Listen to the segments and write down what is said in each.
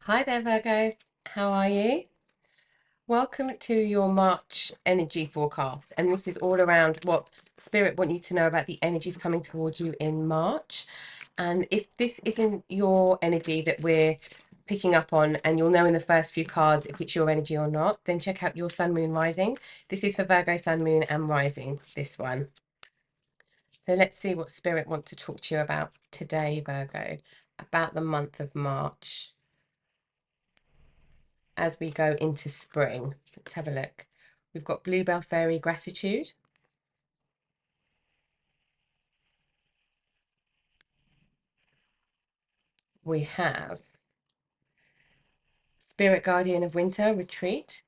Hi there, Virgo. How are you? Welcome to your March energy forecast. And this is all around what Spirit want you to know about the energies coming towards you in March. And if this isn't your energy that we're picking up on, and you'll know in the first few cards if it's your energy or not, then check out your Sun, Moon, Rising. This is for Virgo, Sun, Moon, and Rising, this one. So let's see what Spirit want to talk to you about today, Virgo, about the month of March as we go into spring. Let's have a look. We've got Bluebell Fairy Gratitude. We have Spirit Guardian of Winter Retreat.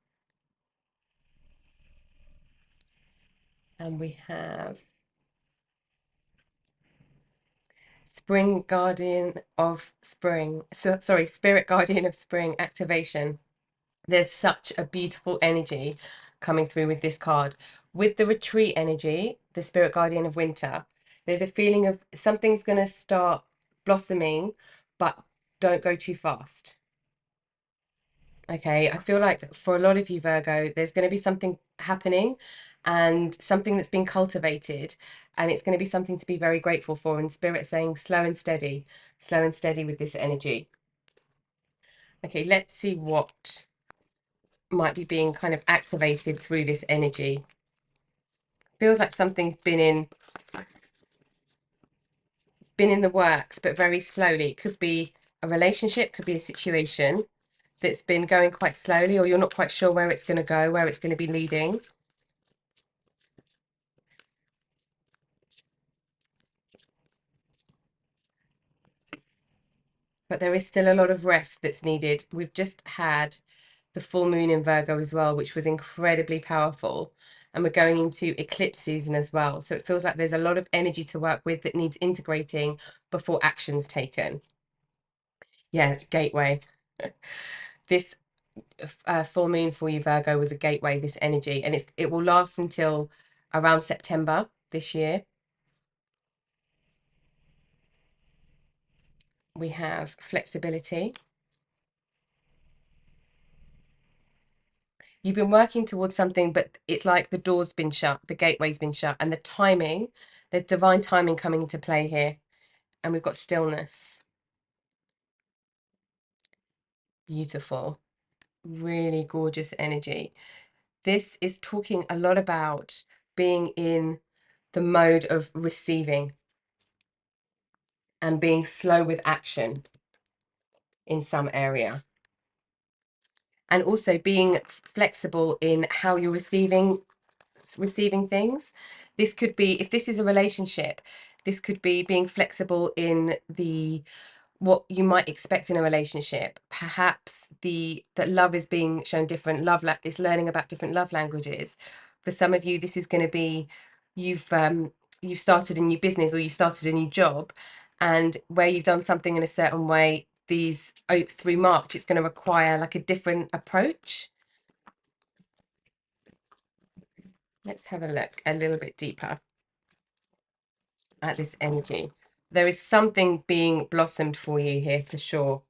And we have Spring Guardian of Spring. Sorry, Spirit Guardian of Spring Activation. There's such a beautiful energy coming through with this card. With the retreat energy, the Spirit Guardian of Winter, there's a feeling of something's going to start blossoming, but don't go too fast. Okay, I feel like for a lot of you, Virgo, there's going to be something happening and something that's been cultivated, and it's going to be something to be very grateful for. And Spirit saying slow and steady with this energy. Okay, let's see what might be being kind of activated through this energy. Feels like something's been in the works, but very slowly. It could be a relationship, could be a situation that's been going quite slowly, or you're not quite sure where it's going to go, where it's going to be leading. But there is still a lot of rest that's needed. We've just had the full moon in Virgo as well, which was incredibly powerful. And we're going into eclipse season as well. So it feels like there's a lot of energy to work with that needs integrating before action's taken. Yeah, gateway. This full moon for you, Virgo, was a gateway, this energy. And it will last until around September this year. We have flexibility. You've been working towards something, but it's like the door's been shut, the gateway's been shut, and the timing, there's divine timing coming into play here. And we've got stillness. Beautiful. Really gorgeous energy. This is talking a lot about being in the mode of receiving and being slow with action in some area. And also being flexible in how you're receiving things. This could be, if this is a relationship, this could be being flexible in what you might expect in a relationship. Perhaps that love is being shown different. Love is learning about different love languages. For some of you, this is going to be you've started a new business, or you started a new job, and where you've done something in a certain way, through March, it's going to require like a different approach. Let's have a look a little bit deeper at this energy. There is something being blossomed for you here for sure.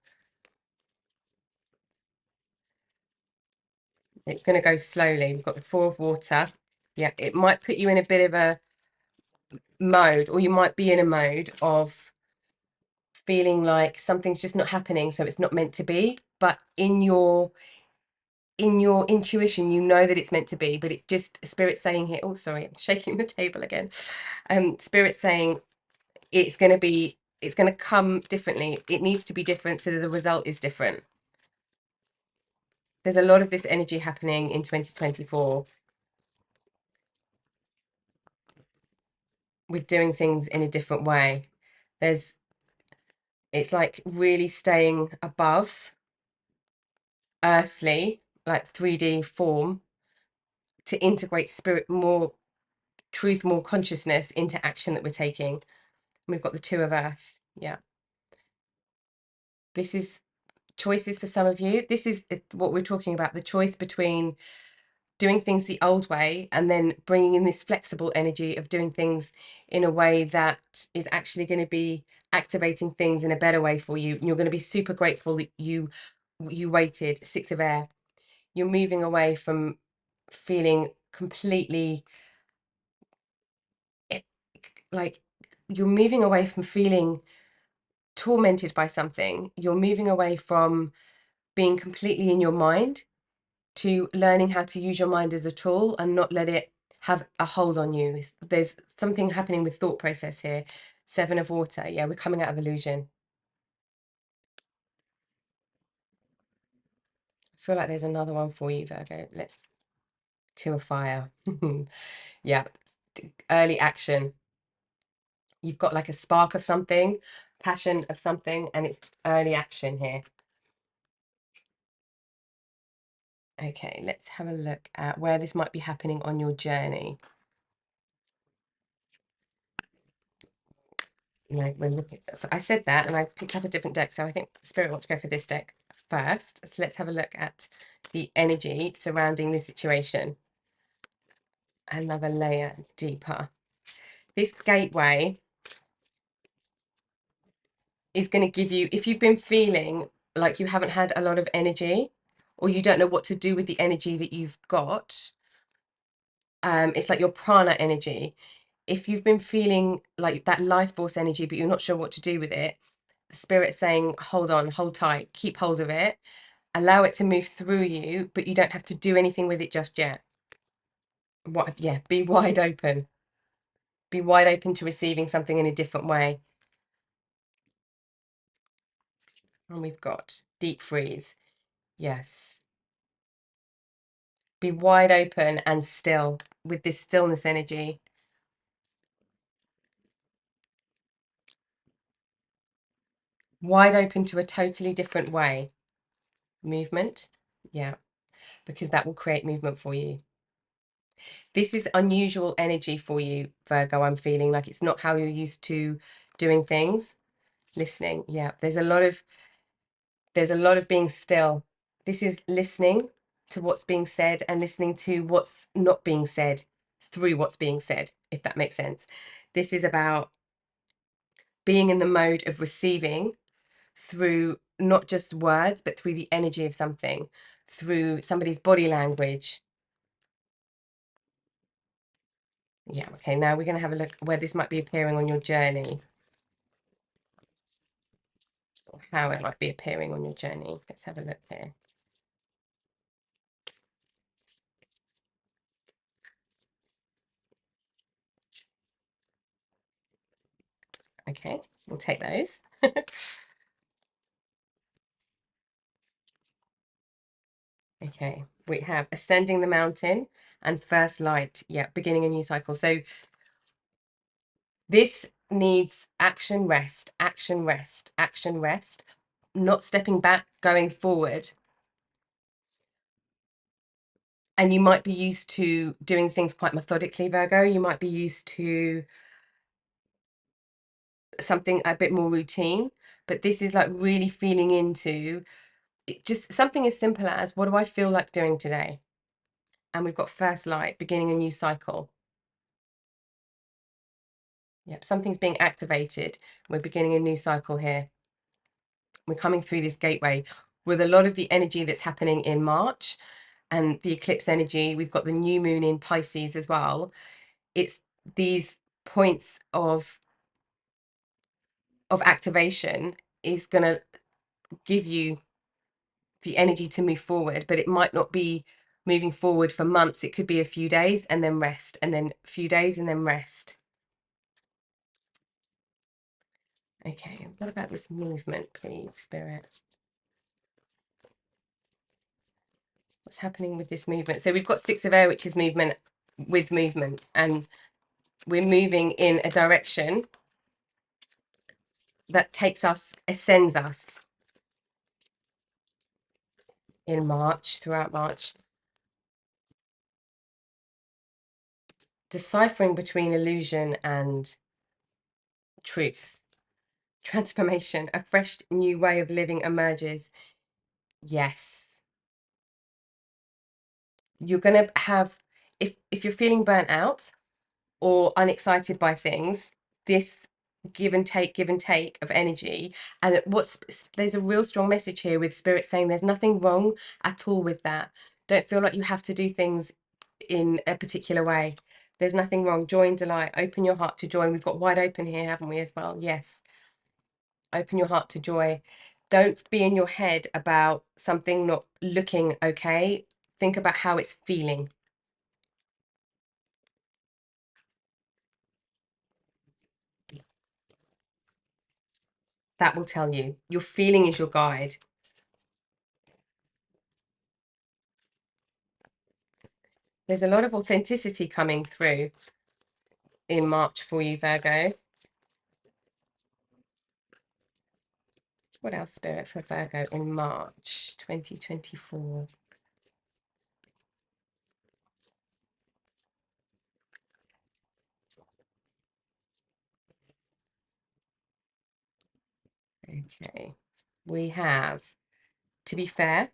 It's going to go slowly. We've got the Four of Water. Yeah, it might put you in a bit of a mode, or you might be in a mode of feeling like something's just not happening, so it's not meant to be. But in your intuition, you know that it's meant to be. But it just, Spirit's saying here, oh sorry, I'm shaking the table again. Spirit's saying it's going to come differently. It needs to be different so that the result is different. There's a lot of this energy happening in 2024 with doing things in a different way. It's like really staying above earthly, like 3D form, to integrate spirit, more truth, more consciousness into action that we're taking. We've got the Two of Earth. Yeah. This is choices for some of you. This is what we're talking about, the choice between doing things the old way and then bringing in this flexible energy of doing things in a way that is actually going to be activating things in a better way for you. And you're going to be super grateful that you you waited, 6 of air. You're moving away from feeling completely like you're moving away from feeling tormented by something. You're moving away from being completely in your mind to learning how to use your mind as a tool and not let it have a hold on you. There's something happening with thought process here. 7 of water. Yeah, we're coming out of illusion. I feel like there's another one for you, Virgo. Let's 2 of fire. Yeah, early action. You've got like a spark of something, passion of something, and it's early action here. Okay, let's have a look at where this might be happening on your journey. No, we're looking. So I said that, and I picked up a different deck. So I think Spirit wants to go for this deck first. So let's have a look at the energy surrounding this situation. Another layer deeper. This gateway is going to give you, if you've been feeling like you haven't had a lot of energy, or you don't know what to do with the energy that you've got, it's like your prana energy. If you've been feeling like that life force energy, but you're not sure what to do with it, the Spirit's saying, hold on, hold tight, keep hold of it, allow it to move through you, but you don't have to do anything with it just yet. Yeah, be wide open. Be wide open to receiving something in a different way. And we've got deep freeze. Yes. Be wide open and still with this stillness energy. Wide open to a totally different way. Movement. Yeah, because that will create movement for you. This is unusual energy for you, Virgo. I'm feeling like it's not how you're used to doing things. Listening. Yeah, there's a lot of being still. This is listening to what's being said and listening to what's not being said through what's being said, if that makes sense. This is about being in the mode of receiving through not just words, but through the energy of something, through somebody's body language. Yeah, okay, now we're going to have a look where this might be appearing on your journey, or how it might be appearing on your journey. Let's have a look here. Okay, we'll take those. Okay, we have ascending the mountain and first light. Yeah, beginning a new cycle. So this needs action, rest, action, rest, action, rest, not stepping back, going forward. And you might be used to doing things quite methodically, Virgo. You might be used to something a bit more routine, but this is like really feeling into just something as simple as, what do I feel like doing today? And we've got first light, beginning a new cycle. Yep, something's being activated. We're beginning a new cycle here. We're coming through this gateway with a lot of the energy that's happening in March and the eclipse energy. We've got the new moon in Pisces as well. It's these points of activation is going to give you the energy to move forward, but it might not be moving forward for months. It could be a few days and then rest, and then a few days and then rest. Okay, what about this movement, please, Spirit? What's happening with this movement? So we've got 6 of air, which is movement with movement, and we're moving in a direction that takes us, ascends us in March, throughout March. Deciphering between illusion and truth. Transformation, a fresh new way of living emerges. Yes. You're going to have, if you're feeling burnt out or unexcited by things, this give and take of energy. And there's a real strong message here with Spirit saying there's nothing wrong at all with that. Don't feel like you have to do things in a particular way. There's nothing wrong. Joy and delight. Open your heart to joy. And we've got wide open here, haven't we, as well? Yes. Open your heart to joy. Don't be in your head about something not looking okay. Think about how it's feeling. That will tell you. Your feeling is your guide. There's a lot of authenticity coming through in March for you, Virgo. What else, Spirit, for Virgo in March 2024? Okay. We have, to be fair,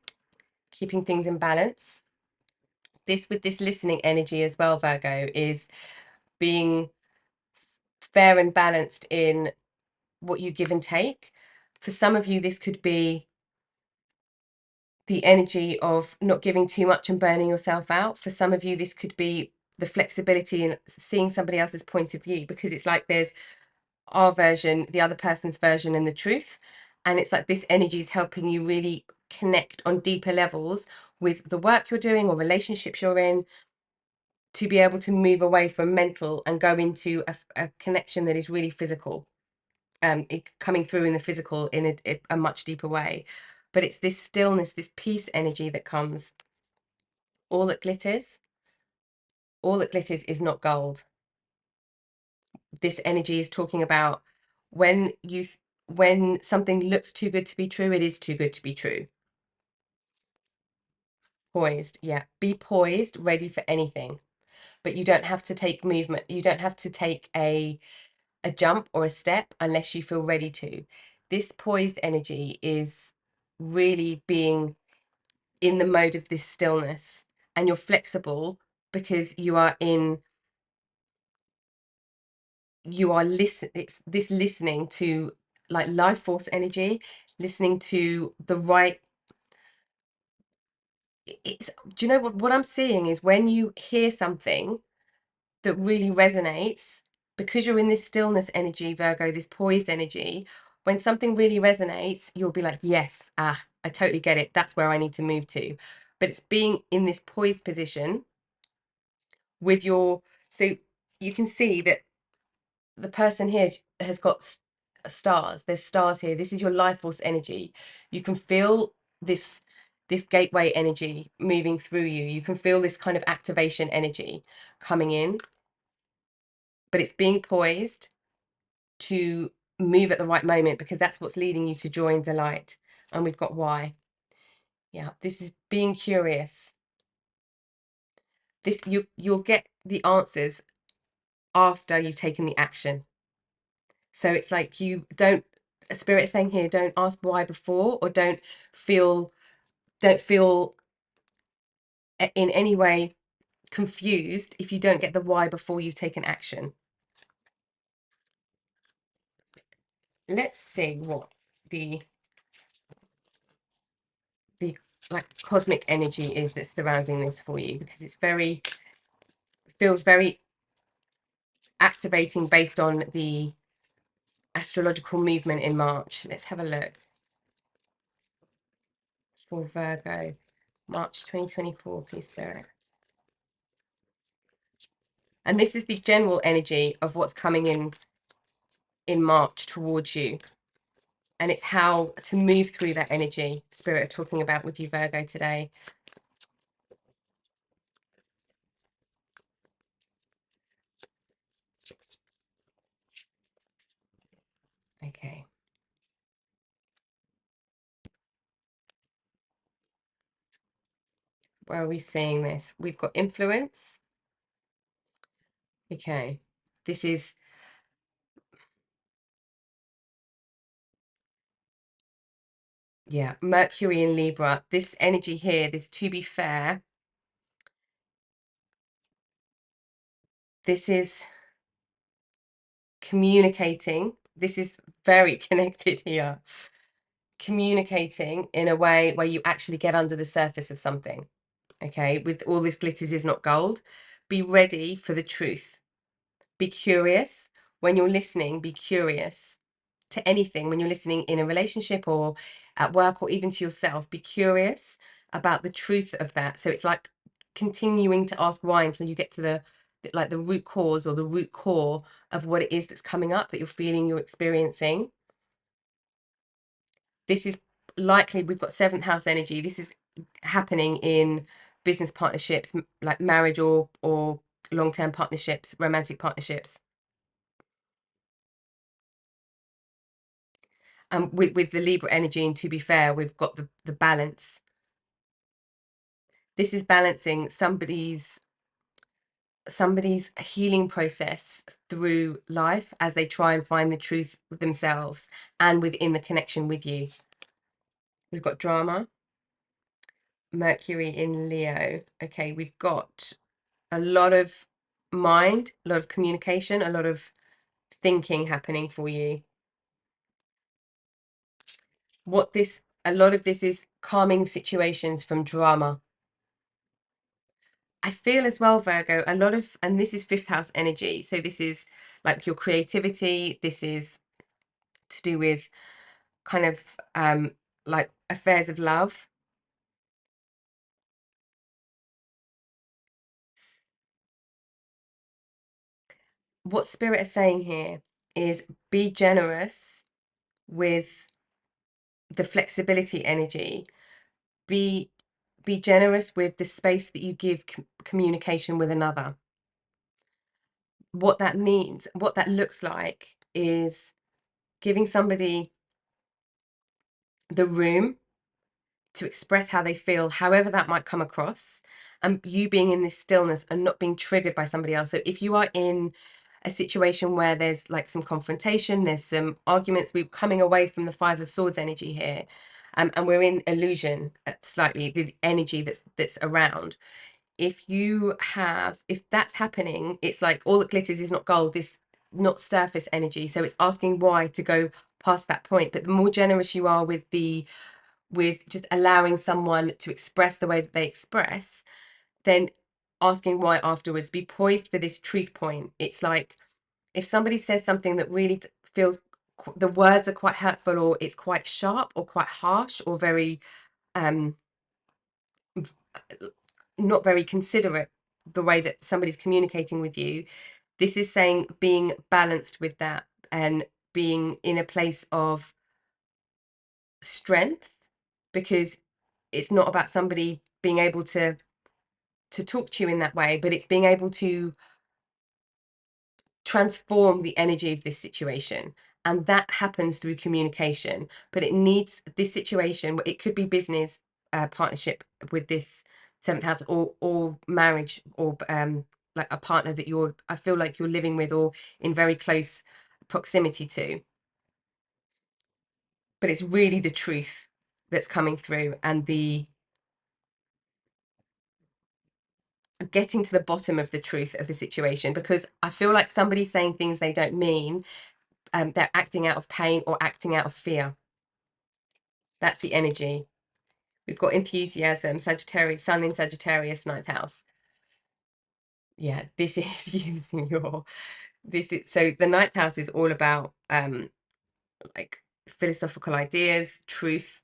keeping things in balance. This, with this listening energy as well, Virgo, is being fair and balanced in what you give and take. For some of you, this could be the energy of not giving too much and burning yourself out. For some of you, this could be the flexibility in seeing somebody else's point of view, because it's like there's our version, the other person's version, and the truth. And it's like this energy is helping you really connect on deeper levels with the work you're doing or relationships you're in, to be able to move away from mental and go into a connection that is really physical, coming through in the physical in a much deeper way. But it's this stillness, this peace energy that comes. All that glitters, all that glitters is not gold. This energy is talking about when when something looks too good to be true, it is too good to be true. Poised, yeah. Be poised, ready for anything. But you don't have to take movement. You don't have to take a jump or a step unless you feel ready to. This poised energy is really being in the mode of this stillness, and you're flexible because you are this listening to like life force energy, listening to the right. It's, do you know what I'm seeing is when you hear something that really resonates, because you're in this stillness energy, Virgo, this poised energy, when something really resonates, you'll be like, yes, I totally get it. That's where I need to move to. But it's being in this poised position with your, so you can see that the person here has got stars. There's stars here. This is your life force energy. You can feel this gateway energy moving through you. You can feel this kind of activation energy coming in, but it's being poised to move at the right moment, because that's what's leading you to joy and delight. And we've got why. Yeah, this is being curious. This, you'll get the answers after you've taken the action. So it's like you don't, a spirit is saying here, don't ask why before, or feel don't feel in any way confused if you don't get the why before you've taken action. Let's see what the like cosmic energy is that's surrounding this for you, because it's very, feels very activating based on the astrological movement in March. Let's have a look for Virgo, March 2024, please, Spirit. And this is the general energy of what's coming in March towards you. And it's how to move through that energy, Spirit are talking about with you, Virgo, today. Okay. Where are we seeing this? We've got influence. Okay. This is, yeah, Mercury in Libra. This energy here, this to be fair, this is communicating. This is very connected here. Communicating in a way where you actually get under the surface of something. Okay, with all this glitters is not gold. Be ready for the truth. Be curious when you're listening. Be curious to anything when you're listening in a relationship or at work or even to yourself. Be curious about the truth of that. So it's like continuing to ask why until you get to the root cause or the root core of what it is that's coming up, that you're feeling, you're experiencing. This is likely, we've got 7th house energy. This is happening in business partnerships, like marriage or long-term partnerships, romantic partnerships. And with the Libra energy, and to be fair, we've got the balance. This is balancing somebody's healing process through life as they try and find the truth with themselves and within the connection with you. We've got drama, Mercury in Leo. Okay, we've got a lot of mind, a lot of communication, a lot of thinking happening for you. A lot of this is calming situations from drama. I feel as well, Virgo, a lot of, and this is 5th house energy. So this is like your creativity. This is to do with kind of like affairs of love. What Spirit is saying here is be generous with the flexibility energy. Be generous with the space that you give communication with another. What that means, what that looks like, is giving somebody the room to express how they feel, however that might come across, and you being in this stillness and not being triggered by somebody else. So if you are in a situation where there's like some confrontation, there's some arguments, we're coming away from the 5 of Swords energy here, and we're in illusion, slightly, the energy that's around. If that's happening, it's like all that glitters is not gold, this not surface energy. So it's asking why to go past that point. But the more generous you are with just allowing someone to express the way that they express, then asking why afterwards. Be poised for this truth point. It's like if somebody says something that really feels, the words are quite hurtful, or it's quite sharp or quite harsh or very not very considerate, the way that somebody's communicating with you. This is saying being balanced with that and being in a place of strength, because it's not about somebody being able to talk to you in that way, but it's being able to transform the energy of this situation. And that happens through communication. But it needs, this situation, it could be business partnership with this 7th house, or marriage, or like a partner that I feel like you're living with or in very close proximity to. But it's really the truth that's coming through, and the getting to the bottom of the truth of the situation, because I feel like somebody's saying things they don't mean. They're acting out of pain or acting out of fear. That's the energy. We've got enthusiasm, Sagittarius, Sun in Sagittarius, 9th house. Yeah, this is using so the 9th house is all about like philosophical ideas, truth.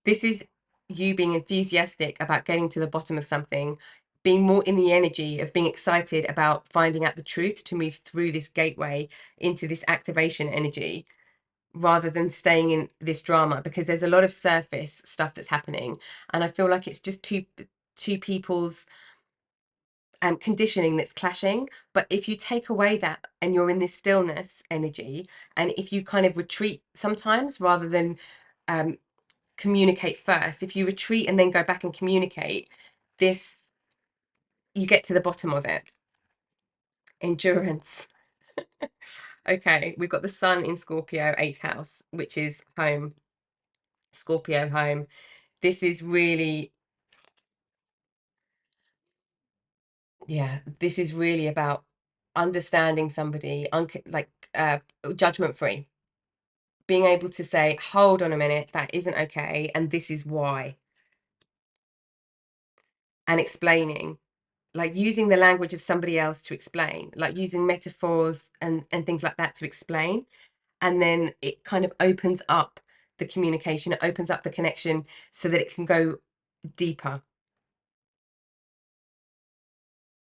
This is you being enthusiastic about getting to the bottom of something, being more in the energy of being excited about finding out the truth to move through this gateway into this activation energy, rather than staying in this drama, because there's a lot of surface stuff that's happening. And I feel like it's just two people's conditioning that's clashing. But if you take away that and you're in this stillness energy, and if you kind of retreat sometimes rather than communicate first, if you retreat and then go back and communicate, you get to the bottom of it. Endurance. Okay, we've got the Sun in Scorpio, 8th house, which is home, Scorpio home. This is really, yeah, this is really about understanding somebody, like judgment free, being able to say, hold on a minute, that isn't okay, and this is why, and explaining, like using the language of somebody else to explain, like using metaphors and things like that to explain. And then it kind of opens up the communication, it opens up the connection so that it can go deeper.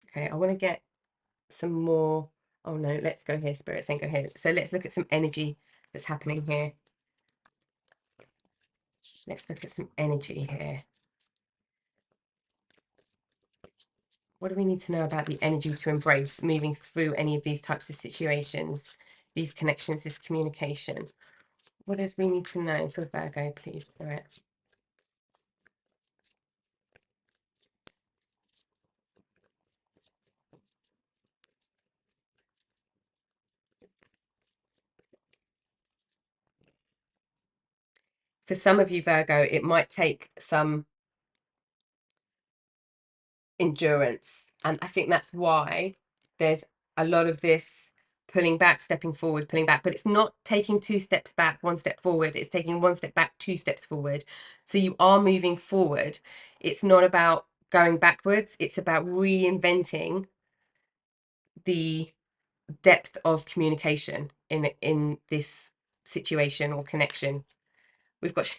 Okay, I want to get some more. Oh no, let's go here, Spirit saying go here. So let's look at some energy that's happening here. Let's look at some energy here. What do we need to know about the energy to embrace moving through any of these types of situations, these connections, this communication? What does we need to know for Virgo, please, Spirit? For some of you, Virgo, it might take some endurance. And I think that's why there's a lot of this pulling back, stepping forward, pulling back, but it's not taking 2 steps back, 1 step forward. It's taking 1 step back, 2 steps forward. So you are moving forward. It's not about going backwards. It's about reinventing the depth of communication in this situation or connection. We've got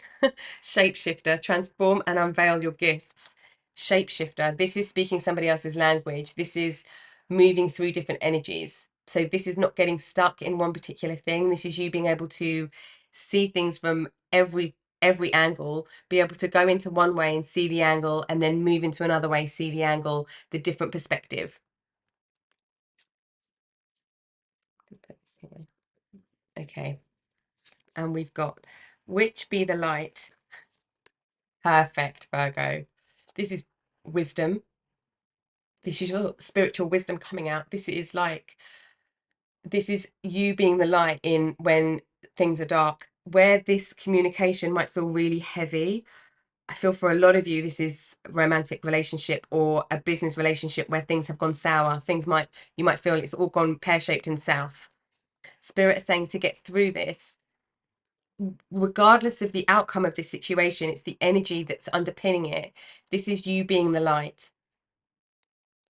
shapeshifter, transform and unveil your gifts. Shapeshifter, this is speaking somebody else's language. This is moving through different energies. So this is not getting stuck in one particular thing. This is you being able to see things from every angle, be able to go into one way and see the angle, and then move into another way, see the angle, the different perspective. Okay, and we've got which be the light. Perfect, Virgo. This is wisdom. This is your spiritual wisdom coming out. This is you being the light in when things are dark. Where this communication might feel really heavy, I feel for a lot of you, this is a romantic relationship or a business relationship where things have gone sour. You might feel it's all gone pear-shaped and south. Spirit is saying to get through this, regardless of the outcome of this situation, it's the energy that's underpinning it. This is you being the light.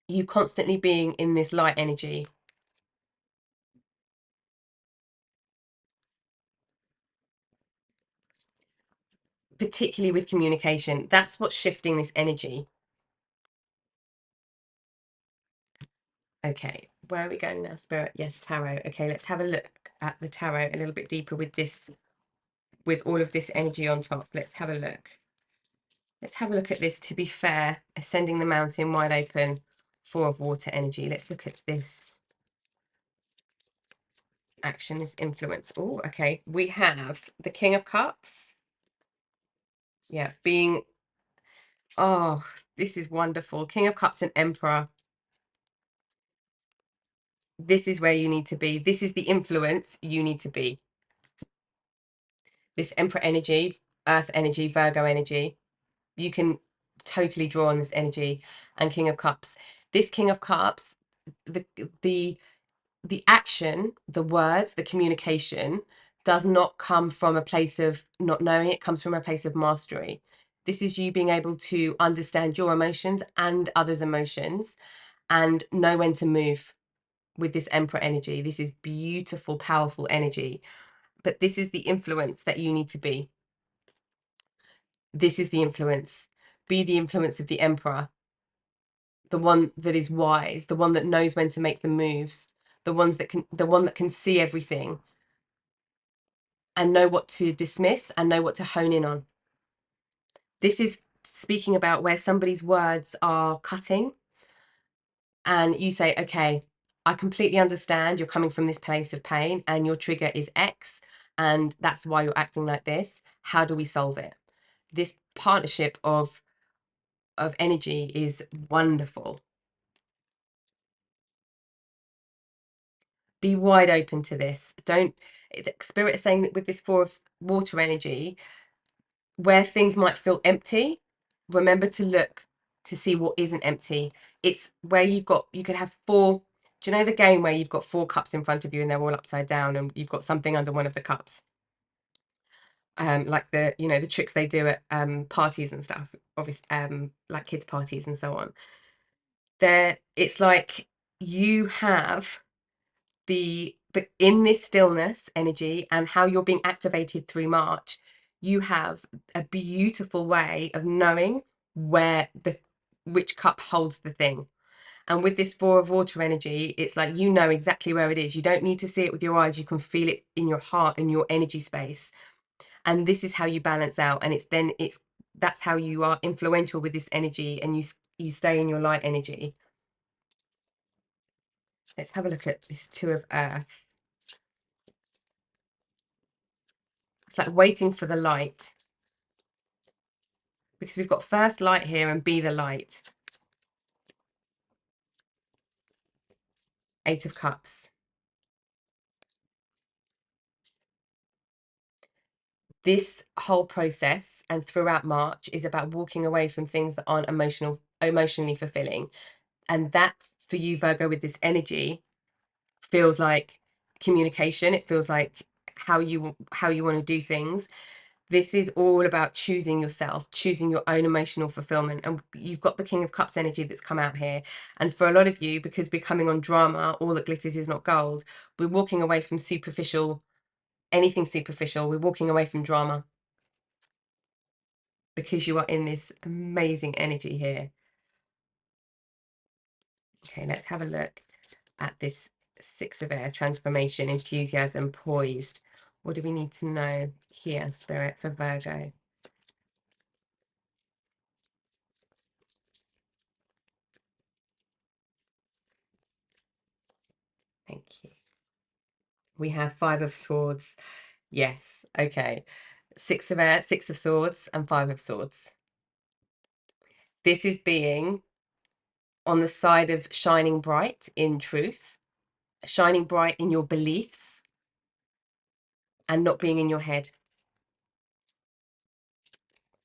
You constantly being in this light energy. Particularly with communication. That's what's shifting this energy. Okay, where are we going now, Spirit? Yes, tarot. Okay, let's have a look at the tarot a little bit deeper with this, with all of this energy on top. Let's have a look. Let's have a look at this. To be fair, ascending the mountain, wide open, 4 of water energy. Let's look at this. Action is influence. Oh, okay. We have the King of Cups. Yeah, being, oh, this is wonderful. King of Cups and Emperor. This is where you need to be. This is the influence you need to be. This Emperor energy, Earth energy, Virgo energy. You can totally draw on this energy. And King of Cups. This King of Cups, the action, the words, the communication does not come from a place of not knowing. It comes from a place of mastery. This is you being able to understand your emotions and others' emotions and know when to move with this Emperor energy. This is beautiful, powerful energy. But this is the influence that you need to be. This is the influence. Be the influence of the Emperor. The one that is wise, the one that knows when to make the moves, the one that can see everything and know what to dismiss and know what to hone in on. This is speaking about where somebody's words are cutting and you say, okay, I completely understand you're coming from this place of pain and your trigger is X and that's why you're acting like this. How do we solve it? This partnership of energy is wonderful. Be wide open to this. Spirit is saying that with this 4 of water energy, where things might feel empty, remember to look to see what isn't empty. It's where you could have 4 Do you know the game where you've got 4 cups in front of you and they're all upside down and you've got something under one of the cups? Like the tricks they do at parties and stuff, obviously, like kids' parties and so on. It's like you have but in this stillness energy and how you're being activated through March, you have a beautiful way of knowing which cup holds the thing. And with this 4 of water energy, it's like you know exactly where it is. You don't need to see it with your eyes. You can feel it in your heart, in your energy space. And this is how you balance out. And that's how you are influential with this energy, and you stay in your light energy. Let's have a look at this 2 of Earth. It's like waiting for the light, because we've got first light here and be the light. 8 of Cups. This whole process and throughout March is about walking away from things that aren't emotionally fulfilling. And that, for you, Virgo, with this energy, feels like communication. It feels like how you want to do things. This is all about choosing yourself, choosing your own emotional fulfillment. And you've got the King of Cups energy that's come out here. And for a lot of you, because we're coming on drama, all that glitters is not gold, we're walking away from anything superficial. We're walking away from drama because you are in this amazing energy here. Okay, let's have a look at this 6 of Air, transformation, enthusiasm, poised. What do we need to know here, Spirit, for Virgo? Thank you. We have 5 of Swords. Yes, okay. 6 of Air, 6 of Swords, and 5 of Swords. This is being on the side of shining bright in truth, shining bright in your beliefs, and not being in your head.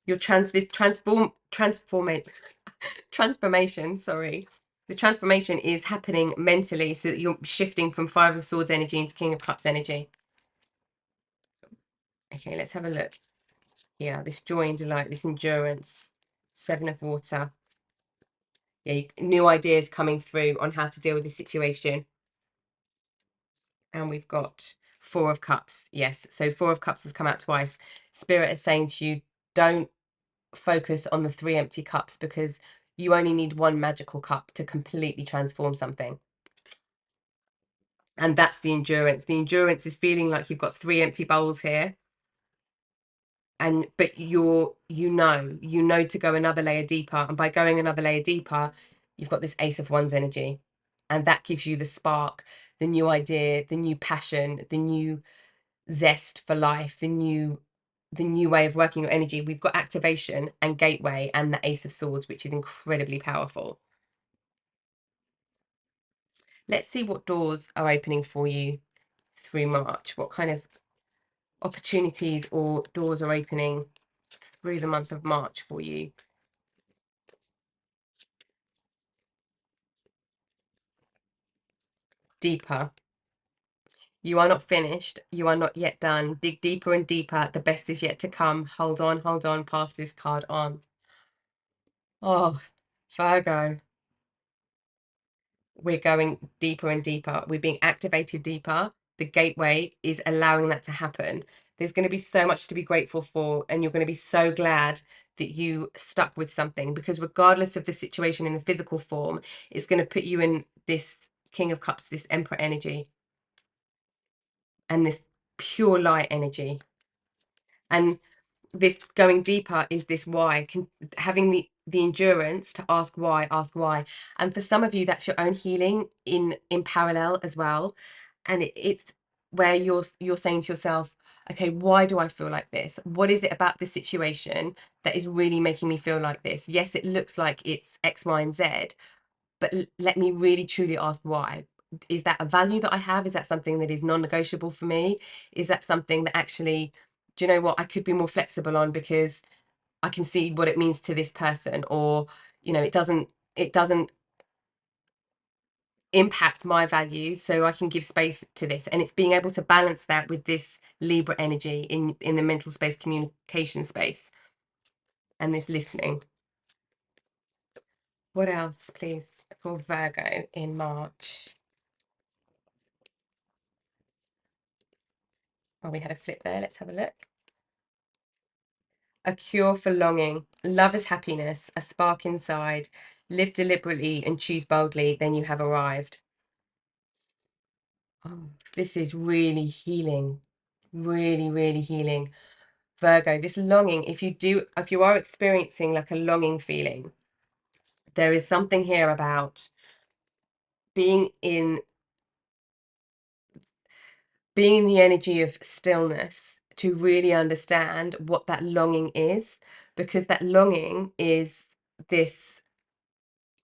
Your transformation, sorry. The transformation is happening mentally, so that you're shifting from 5 of Swords energy into King of Cups energy. Okay, let's have a look here. This joy and delight, this endurance, 7 of Water. Yeah, new ideas coming through on how to deal with the situation. And we've got 4 of Cups. Yes, so 4 of Cups has come out twice. Spirit is saying to you, don't focus on the 3 empty cups, because you only need 1 magical cup to completely transform something. And that's the endurance. The endurance is feeling like you've got 3 empty bowls here. But you know to go another layer deeper. And by going another layer deeper, you've got this Ace of Wands energy. And that gives you the spark, the new idea, the new passion, the new zest for life, the new way of working your energy. We've got activation and gateway and the Ace of Swords, which is incredibly powerful. Let's see what doors are opening for you through March. What kind of opportunities or doors are opening through the month of March for you? Deeper. You are not finished. You are not yet done. Dig deeper and deeper. The best is yet to come. Hold on, pass this card on. Oh, Virgo. We're going deeper and deeper. We're being activated deeper. The gateway is allowing that to happen. There's going to be so much to be grateful for, and you're going to be so glad that you stuck with something, because regardless of the situation in the physical form, it's going to put you in this King of Cups, this Emperor energy, and this pure light energy. And this going deeper is this why, having the endurance to ask why. And for some of you, that's your own healing in parallel as well. And it's where you're saying to yourself, okay, why do I feel like this? What is it about this situation that is really making me feel like this? Yes, it looks like it's X, Y, and Z, but let me really truly ask why. Is that a value that I have? Is that something that is non-negotiable for me? Is that something that actually, do you know what, I could be more flexible on, because I can see what it means to this person? Or, it doesn't impact my values so I can give space to this. And it's being able to balance that with this Libra energy in the mental space, communication space, and this listening. What else, please, for Virgo in March? Oh, we had a flip there. Let's have a look. A cure for longing. Love is happiness, a spark inside. Live deliberately and choose boldly, then you have arrived. Oh, this is really healing. Really, really healing. Virgo, this longing, if you are experiencing like a longing feeling, there is something here about being in the energy of stillness to really understand what that longing is, because that longing is this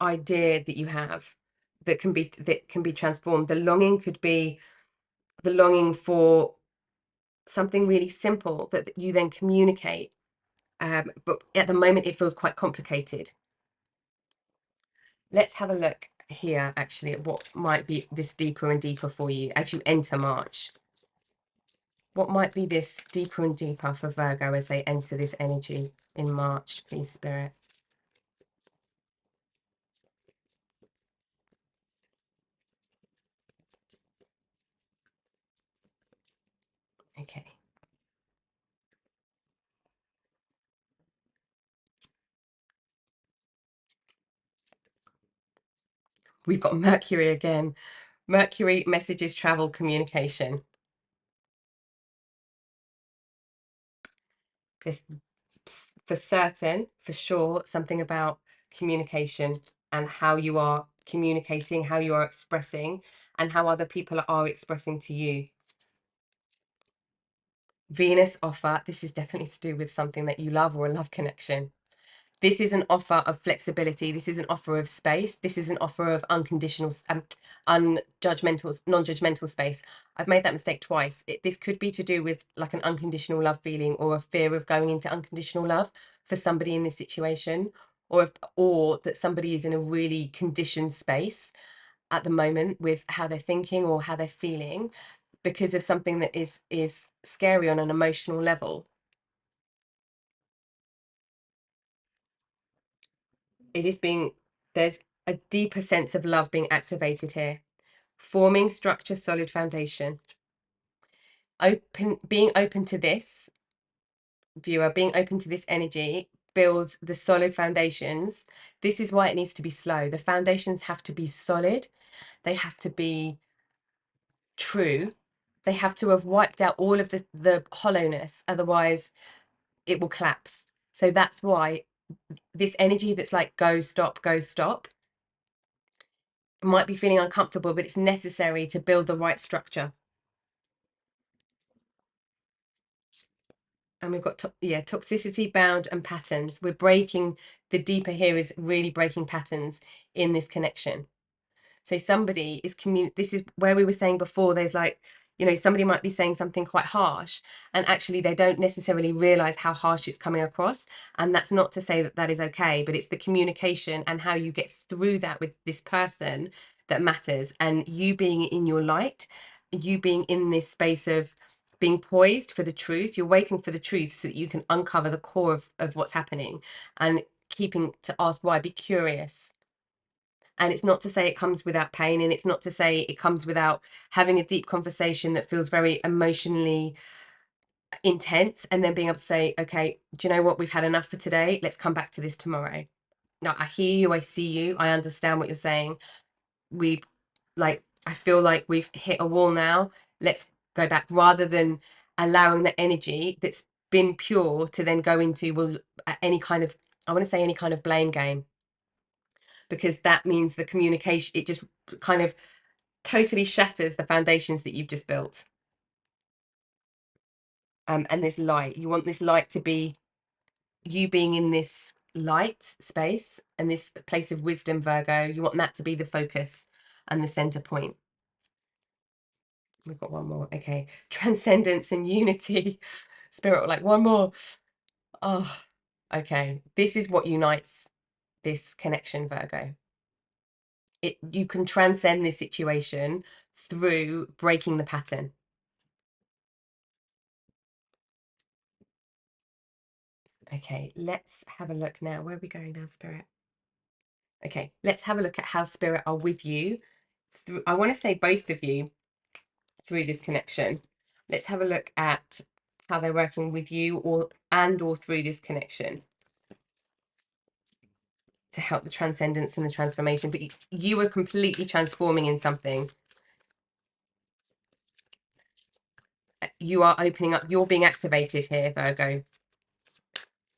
idea that you have that can be transformed. The longing could be the longing for something really simple that you then communicate, but at the moment it feels quite complicated. Let's have a look here actually at what might be this deeper and deeper for you as you enter March. What might be this deeper and deeper for Virgo as they enter this energy in March, please, Spirit? Okay. We've got Mercury again. Mercury, messages, travel, communication. This, for certain, for sure, something about communication and how you are communicating, how you are expressing, and how other people are expressing to you. Venus offer, this is definitely to do with something that you love or a love connection. This is an offer of flexibility. This is an offer of space. This is an offer of unconditional, unjudgmental, non-judgmental space. I've made that mistake twice. This could be to do with like an unconditional love feeling or a fear of going into unconditional love for somebody in this situation, or that somebody is in a really conditioned space at the moment with how they're thinking or how they're feeling because of something that is scary on an emotional level. It is being, there's a deeper sense of love being activated here. Forming structure, solid foundation. Being open to this, viewer, being open to this energy builds the solid foundations. This is why it needs to be slow. The foundations have to be solid. They have to be true. They have to have wiped out all of the hollowness. Otherwise, it will collapse. So that's why this energy that's like go, stop, might be feeling uncomfortable, but it's necessary to build the right structure. And we've got, toxicity, bound, and patterns. We're breaking, the deeper here is really breaking patterns in this connection. So somebody is this is where we were saying before, there's like, somebody might be saying something quite harsh and actually they don't necessarily realize how harsh it's coming across. And that's not to say that that is okay, but it's the communication and how you get through that with this person that matters. And you being in your light, you being in this space of being poised for the truth, you're waiting for the truth so that you can uncover the core of what's happening, and keeping to ask why, be curious. And it's not to say it comes without pain, and it's not to say it comes without having a deep conversation that feels very emotionally intense, and then being able to say, okay, do you know what, we've had enough for today, let's come back to this tomorrow. Now, I hear you, I see you, I understand what you're saying. I feel like we've hit a wall now, let's go back, rather than allowing the energy that's been pure to then go into, well, any kind of, I want to say any kind of blame game, because that means the communication, it just kind of totally shatters the foundations that you've just built. And this light, you want this light to be you being in this light space and this place of wisdom, Virgo. You want that to be the focus and the center point. We've got one more. Okay. Transcendence and unity. Spirit, like one more. Oh, okay. This is what unites this connection, Virgo. You can transcend this situation through breaking the pattern. Okay, let's have a look now. Where are we going now, Spirit? Okay, let's have a look at how Spirit are with you through, I want to say both of you, through this connection. Let's have a look at how they're working with you or through this connection to help the transcendence and the transformation. But you are completely transforming in something. You are opening up, you're being activated here, Virgo.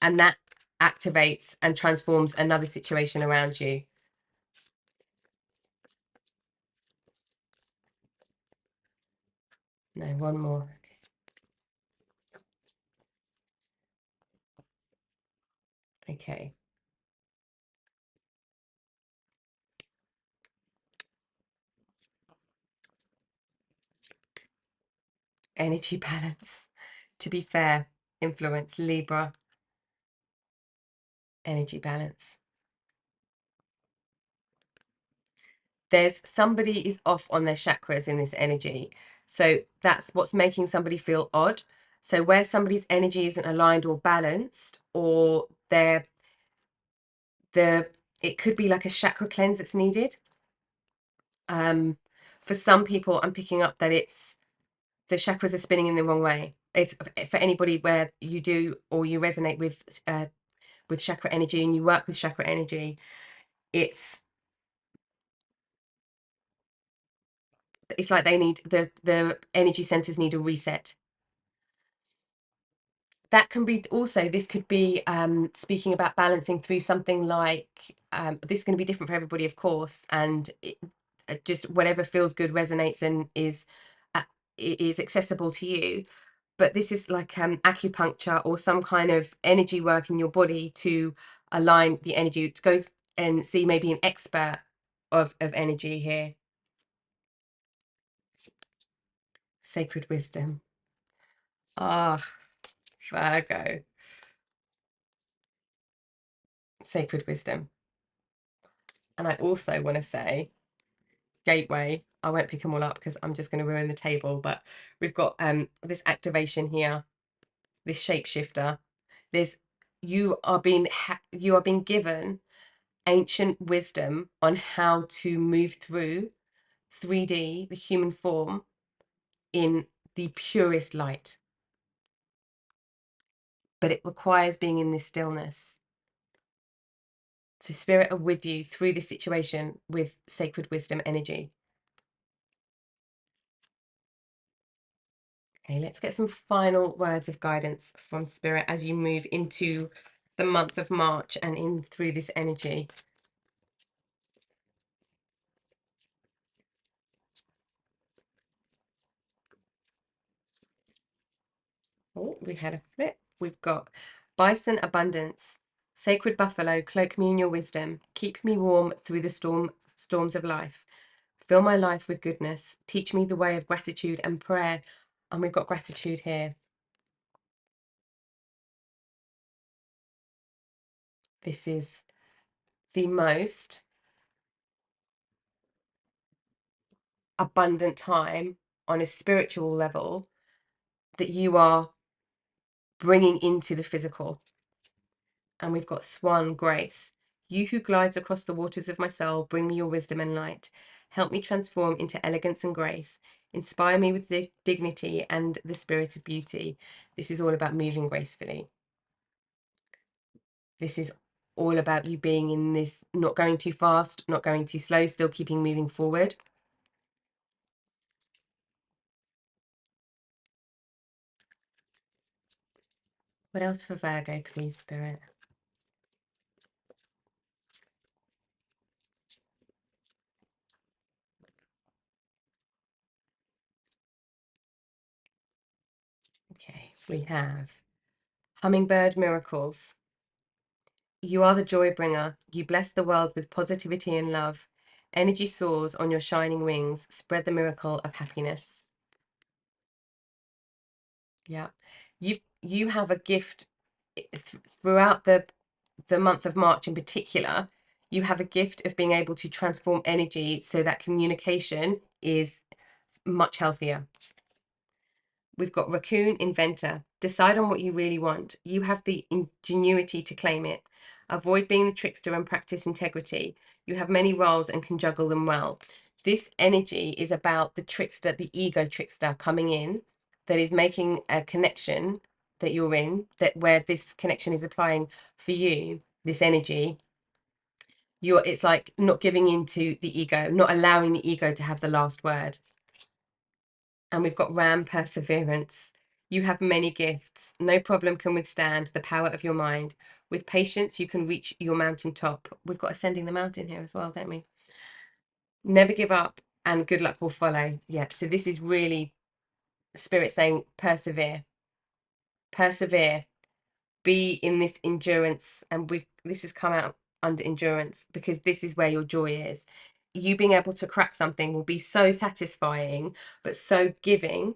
And that activates and transforms another situation around you. No, one more. Okay. Energy balance. To be fair, influence, Libra, energy balance. There's somebody is off on their chakras in this energy. So that's what's making somebody feel odd. So where somebody's energy isn't aligned or balanced, or it could be like a chakra cleanse that's needed. For some people, I'm picking up that it's the chakras are spinning in the wrong way. If for anybody where you do or you resonate with chakra energy and you work with chakra energy, it's like they need the energy centers need a reset. That can be also, this could be speaking about balancing through something like this is going to be different for everybody, of course, and just whatever feels good, resonates, and is accessible to you. But this is like acupuncture or some kind of energy work in your body to align the energy, to go and see maybe an expert of energy here. Sacred wisdom. Ah, Virgo. Sacred wisdom. And I also want to say gateway. I won't pick them all up because I'm just going to ruin the table, but we've got this activation here, this shapeshifter. There's you are being given ancient wisdom on how to move through 3D, the human form, in the purest light. But it requires being in this stillness. So spirit are with you through this situation with sacred wisdom energy. Okay, let's get some final words of guidance from Spirit as you move into the month of March and in through this energy. Oh, we had a flip. We've got Bison Abundance. Sacred Buffalo, cloak me in your wisdom. Keep me warm through the storms of life. Fill my life with goodness. Teach me the way of gratitude and prayer. And we've got gratitude here. This is the most abundant time on a spiritual level that you are bringing into the physical. And we've got Swan Grace. You who glides across the waters of my soul, bring me your wisdom and light. Help me transform into elegance and grace. Inspire me with the dignity and the spirit of beauty. This is all about moving gracefully. This is all about you being in this, not going too fast, not going too slow, still keeping moving forward. What else for Virgo, please, Spirit? Okay, we have Hummingbird Miracles. You are the joy bringer. You bless the world with positivity and love. Energy soars on your shining wings. Spread the miracle of happiness. Yeah. You have a gift throughout the month of March in particular. You have a gift of being able to transform energy so that communication is much healthier. We've got raccoon, inventor. Decide on what you really want. You have the ingenuity to claim it. Avoid being the trickster and practice integrity. You have many roles and can juggle them well. This energy is about the trickster, the ego trickster coming in, that is making a connection that you're in, that where this connection is applying for you, this energy. It's like not giving into the ego, not allowing the ego to have the last word. And we've got Ram, perseverance. You have many gifts. No problem can withstand the power of your mind. With patience, you can reach your mountain top. We've got ascending the mountain here as well, don't we? Never give up and good luck will follow. Yeah, so this is really spirit saying persevere. Persevere. Be in this endurance. And this has come out under endurance because this is where your joy is. You being able to crack something will be so satisfying, but so giving.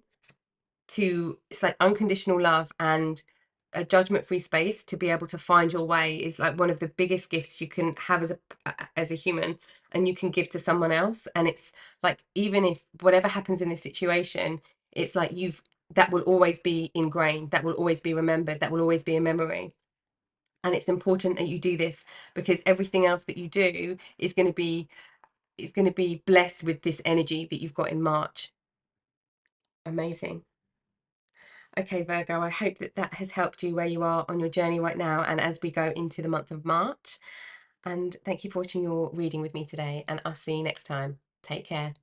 It's like unconditional love and a judgment-free space to be able to find your way is like one of the biggest gifts you can have as a human, and you can give to someone else. And it's like, even if whatever happens in this situation, it's like that will always be ingrained, that will always be remembered, that will always be a memory. And it's important that you do this because everything else that you do is going to be blessed with this energy that you've got in March. Amazing. Okay, Virgo, I hope that that has helped you where you are on your journey right now and as we go into the month of March. And thank you for watching your reading with me today, and I'll see you next time. Take care.